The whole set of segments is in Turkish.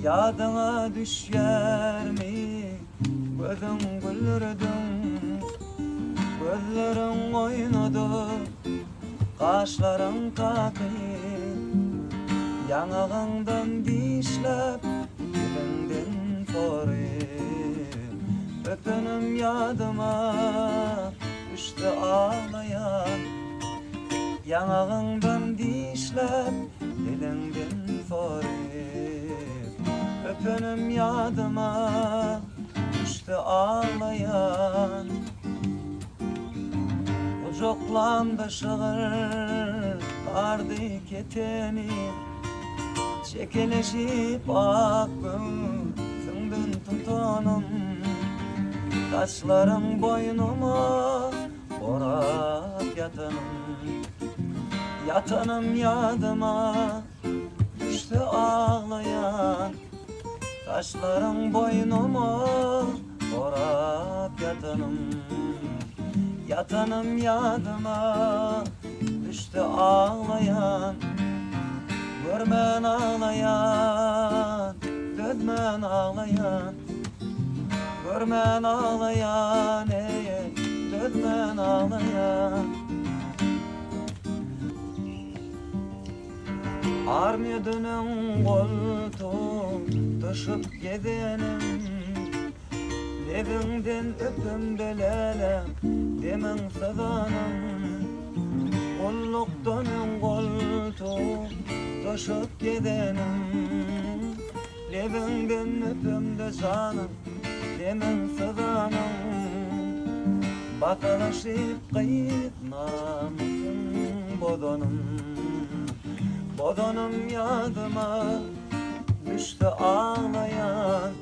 Yadıma düşer mi gözüm güldürdün, gözlerin oynadı, kaşların kakayır, yanağından dişlep, dilinden soruyor. Öpünüm yadıma düştü ağlayan, yanağından dişlep, dilinden soruyor. Öpünüm yadıma düştü ağlayan, kucaklamda şığır vardı keteni, çekeleşip akın sındın tutanım, taşların boynuma orap yatanım. Yatanım yadıma düştü ağlayan, taşların boynuma orap yatanım. Yatanım yadıma düştü ağlayan, görmen ağlayan, dözmen ağlayan, görmen ağlayan, dözmen ağlayan. Armudunun koltuğu taşıp gidenim, levinden öpüm belelem demen sadanım. Kolluktanın koltuğu taşıp gidenim, levinden öpüm de canım demen sadanım. Batalaşıp kayıtmamışsın bodanım, bodanım yadıma düştü ağlayan.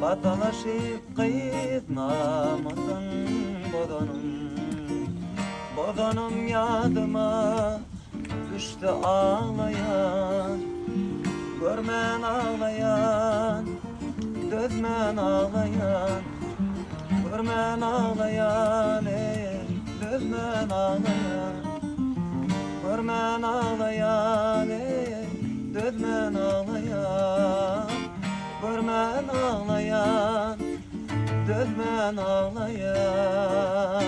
Batalaşıp kayıtmamışsın bodanım, bodanım yadıma düştü ağlayan. Görmen ağlayan, dözmen ağlayan, görmen ağlayan, dözmen ağlayan, görmen ağlayan, dözmen ağlayan, görmen ağlayan, dözmen ağlayan.